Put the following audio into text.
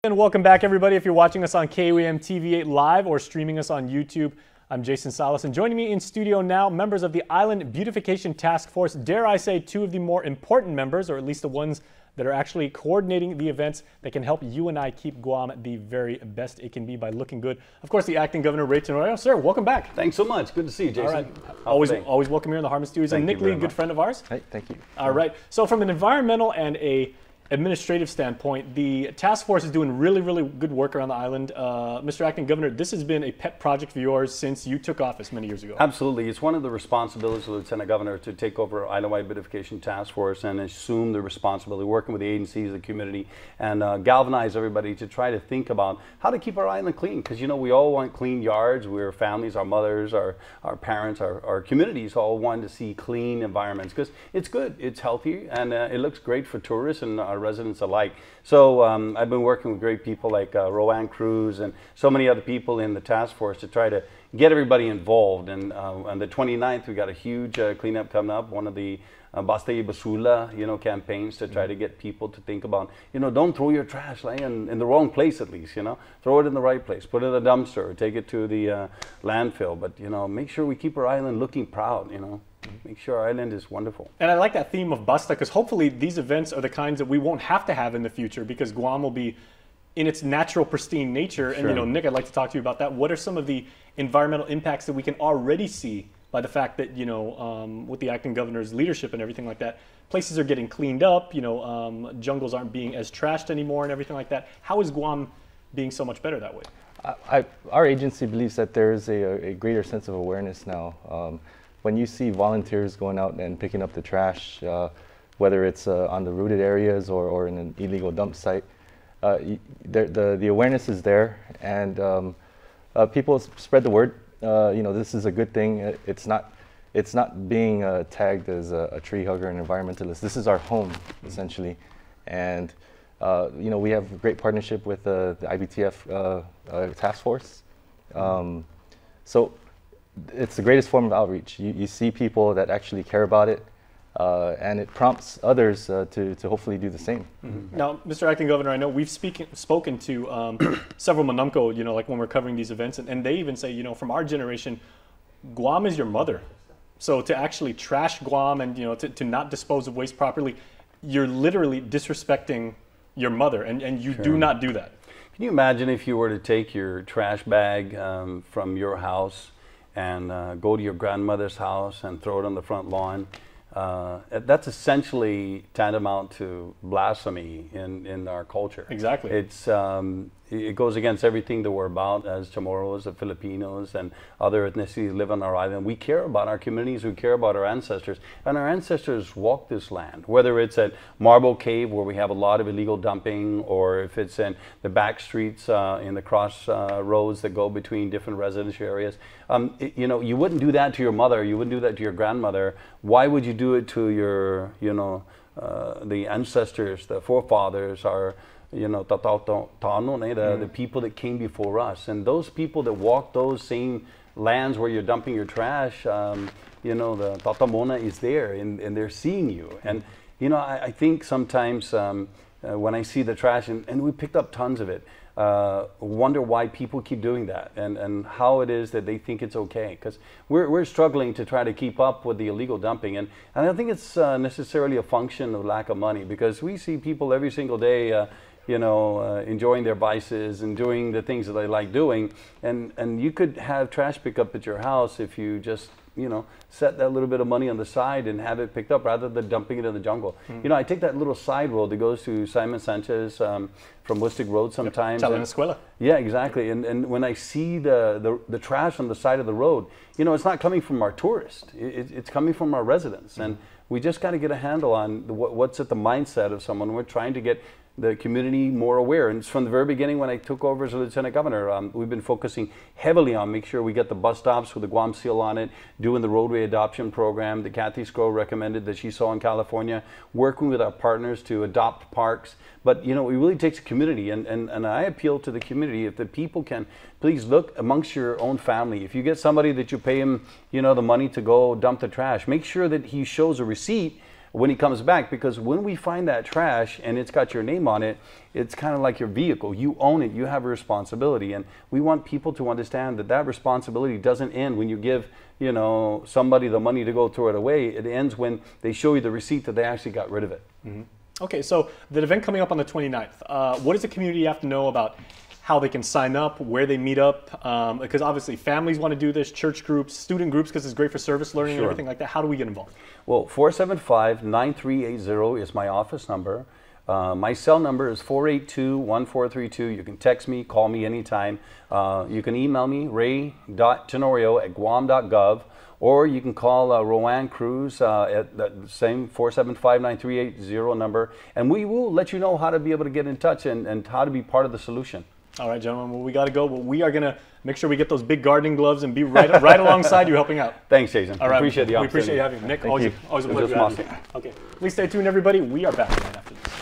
And welcome back, everybody. If you're watching us on KUAM TV8 Live or streaming us on YouTube, I'm Jason Salas, and joining me in studio now, members of the Island Beautification Task Force. Dare I say, two of the more important members, or at least the ones that are actually coordinating the events that can help you and I keep Guam the very best it can be by looking good. Of course, the Acting Governor, Ray Tenorio. Sir, welcome back. Thanks so much. Good to see you, Jason. All right. Always welcome here in the Harmon Studios. And Nick Lee, a good friend of ours. Hey, thank you. All right. So from an environmental and a administrative standpoint, the task force is doing really good work around the island. Mr. Acting Governor, this has been a pet project of yours since you took office many years ago. Absolutely. It's one of the responsibilities of the Lieutenant Governor to take over Island-wide Beautification Task Force and assume the responsibility, working with the agencies, the community, and galvanize everybody to try to think about how to keep our island clean. Because, you know, we all want clean yards. We're families, our mothers, our parents, our communities all want to see clean environments because it's good, it's healthy, and it looks great for tourists and our residents alike. So I've been working with great people like Roanne Cruz and so many other people in the task force to try to get everybody involved. And on the 29th, we got a huge cleanup coming up, one of the Basta y Basula, campaigns to try to get people to think about, don't throw your trash in the wrong place at least, Throw it in the right place, put it in a dumpster, or take it to the landfill. But, make sure we keep our island looking proud, Make sure our island is wonderful. And I like that theme of Basta because hopefully these events are the kinds that we won't have to have in the future because Guam will be in its natural pristine nature. Sure. And Nick, I'd like to talk to you about that. What are some of the environmental impacts that we can already see by the fact that, with the acting governor's leadership and everything like that, places are getting cleaned up, jungles aren't being as trashed anymore and everything like that. How is Guam being so much better that way? Our agency believes that there is a greater sense of awareness now. When you see volunteers going out and picking up the trash, whether it's on the rooted areas or in an illegal dump site, the awareness is there, and people spread the word. This is a good thing. It's not being tagged as a tree hugger and environmentalist. This is our home, essentially, and we have a great partnership with the IBTF task force. So it's the greatest form of outreach. You see people that actually care about it, and it prompts others to hopefully do the same. Mm-hmm. Now, Mr. Acting Governor, I know we've spoken to several Manumco, like when we're covering these events, and they even say, from our generation, Guam is your mother. So to actually trash Guam and to not dispose of waste properly, you're literally disrespecting your mother, and you do not do that. Can you imagine if you were to take your trash bag from your house and go to your grandmother's house and throw it on the front lawn? That's essentially tantamount to blasphemy in our culture. Exactly. It goes against everything that we're about as Chamorros, the Filipinos, and other ethnicities live on our island. We care about our communities, we care about our ancestors, and our ancestors walked this land, whether it's at Marble Cave where we have a lot of illegal dumping, or if it's in the back streets in the cross roads that go between different residential areas. You wouldn't do that to your mother, you wouldn't do that to your grandmother. Why would you do it to your, the ancestors, the forefathers, our the people that came before us, and those people that walk those same lands where you're dumping your trash, the Tatamona is there, and they're seeing you. And I think sometimes when I see the trash, and we picked up tons of it, wonder why people keep doing that and how it is that they think it's okay, because we're struggling to try to keep up with the illegal dumping, and I don't think it's necessarily a function of lack of money, because we see people every single day enjoying their vices and doing the things that they like doing, and you could have trash pickup at your house if you just set that little bit of money on the side and have it picked up rather than dumping it in the jungle. I take that little side road that goes to Simon Sanchez from Wistic Road sometimes. Escuela. Yeah, exactly. And when I see the trash on the side of the road, it's not coming from our tourists. It's coming from our residents. And we just got to get a handle on what's at the mindset of someone. We're trying to get the community more aware. And from the very beginning when I took over as a Lieutenant Governor, we've been focusing heavily on make sure we get the bus stops with the Guam seal on it, doing the roadway adoption program that Kathy Scrow recommended that she saw in California, working with our partners to adopt parks. But it really takes a community, and I appeal to the community, if the people can please look amongst your own family. If you get somebody that you pay him the money to go dump the trash, make sure that he shows a receipt when he comes back, because when we find that trash and it's got your name on it, it's kind of like your vehicle. You own it, you have a responsibility, and we want people to understand that that responsibility doesn't end when you give, you know, somebody the money to go throw it away. It ends when they show you the receipt that they actually got rid of it. Mm-hmm. Okay, so the event coming up on the 29th, what does the community have to know about how they can sign up, where they meet up? Because obviously families want to do this, church groups, student groups, because it's great for service learning and everything like that. How do we get involved? Well, 475-9380 is my office number. My cell number is 482-1432. You can text me, call me anytime. You can email me, ray.tenorio@guam.gov, or you can call Rowan Cruz at the same 475-9380 number, and we will let you know how to be able to get in touch and how to be part of the solution. All right, gentlemen, well, we got to go, but we are going to make sure we get those big gardening gloves and be right alongside you helping out. Thanks, Jason. All right, appreciate the opportunity. We appreciate you having me. Nick, always a pleasure to have you. Okay, please stay tuned, everybody. We are back right after this.